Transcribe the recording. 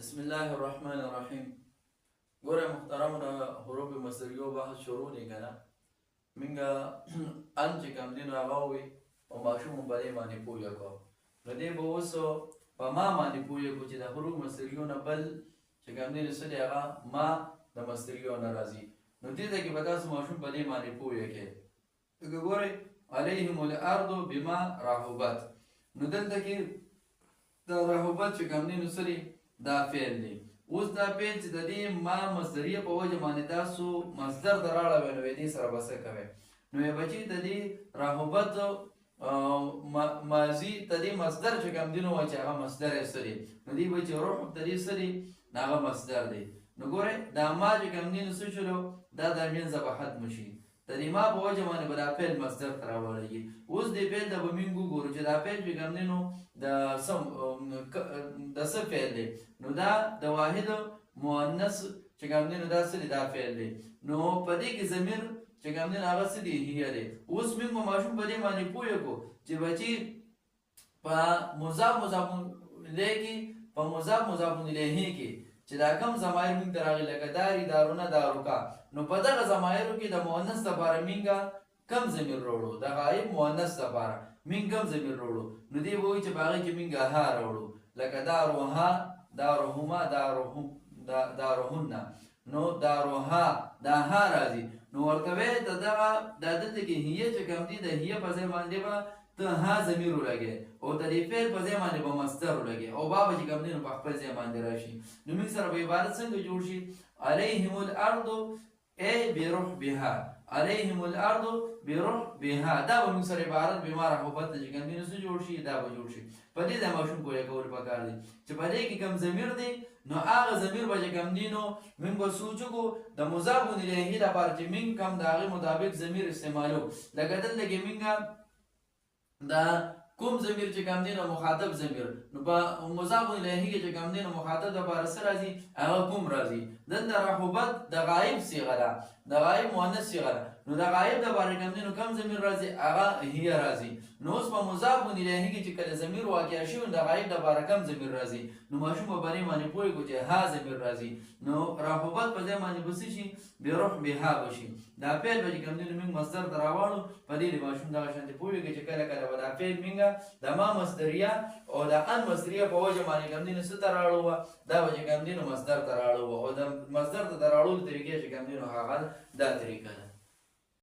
بسم الله الرحمن الرحیم. ګوره محترمونه حروف مصدریو بحث شروع دی که نه منګه ان چې کوم دي نو هغه ووي او ماشوم هم په دې باندې پوهه کړو نو دې به اوس په ما باندې پوهه کړو چې د حروف مصدریو نه بل چې کوم دي نو څه دی هغه ما د مصدریو نه راځي نو دې ته کې به تاسو ماشوم په دې باندې پوهه کړئ لکه ګورئ علیهم الارض بما رحبت نو دلته کې د رحبت چې کوم دي نو څه دی دا فعل دی اوس دا فعل چې د دې ما مصدریه په وجه باندې تاسو مصدر ته راړوئ نو دې سره به څه کوئ نو یې بچي د دې رحبت ماضي د دې مصدر چې کوم دی نو چې هغه مصدر یې څه دی نو دې بچي روح د دې څه دی نو هغه مصدر دی نو ګورئ دا ما چې کوم دی نو څه شولو دا د منځه به ختم شي د دې ما په وجه باندې به دا فعل مصدر ته راوړئ اوس دې فعل ته به موږ وګورو چې دا فعل چې کوم دی نو د څه فعل دی نو دا د واحد مؤنث چې کوم دی نو دا څه دی دا فعل دی نو په دې کې ضمیر چې کوم دی هغه څه دی هي دی اوس موږ ماشوم په دې باندې پوه کړو چې بچي په مضاف مضاف الیه کې په مضاف مضاف الیه کې چې دا کم ضمایر موږ ته راغلي لکه داري دارونه داروکا نو په دغه ضمایرو کې د مؤنث لپاره موږ کم ضمیر راوړو د غایب مؤنث لپاره موږ کم ضمیر راوړو نو دی وایي چې په هغې کې موږ ها راوړو لکه داروها داروهما داروهن نو داروها دا ها راځي نو ورته وایي د دغه دا دلته کې هیه چې کوم دي د هیه په ځای باندې به ته ها ضمیر ولګې او د دې فعل په ځای باندې به مصدر ولګې او بابا چې کوم دي نو په خپل ځای باندې راشي نو موږ سره به عبارت څنګه جوړ شي علیهم الارض ای بروح بها علیهم الارض بروح بها دا به موږ سره عبارت بما رحبت چې کوم دي نو څه جوړ شي دا به جوړ شي په دې د ماشوم پوهه کول پکار دي چې په دې کې کوم ضمیر دی نو هغه ضمیر به چې کوم دی نو موږ به سوچو کو د مضاف الیه لپاره چې موږ کوم د هغې مطابق ضمیر استعمالو لکه دلته کې موږ دا کوم ضمیر چې کوم دی نو مخاطب ضمیر نو په مضاف الیه کې چې کوم دی نو مخاطب لپاره څه راځي هغه کوم راځي دلته رحبت د غایب صیغه ده د غایب مؤنث صیغه ده نو د غایب لپاره کوم دی نو کوم ضمیر راځي هغه هي راځي نو اوس په مضاف الیه کې چې کله ضمیر واقع شي نو د غایب لپاره کوم ضمیر راځي نو ماشوم په باندې باندې پوهې کو چې ها ضمیر راځي نو رحبت په ځای باندې بس شي بروح بها بشي دا فعل به کوم دی نو موږ مصدر ته راوړو په دې ماشوم دغه شانتي پوهېږي چې کله کله به دا فعل موږ د ما مصدریه او د ان مصدریه په وجه باندې کوم دی نو څه ته راوړو دا به چې کوم دی نو مصدر ته راوړو او د مصدر ته راوړو طریقې چې کوم دی نو هغه دا طریقه ده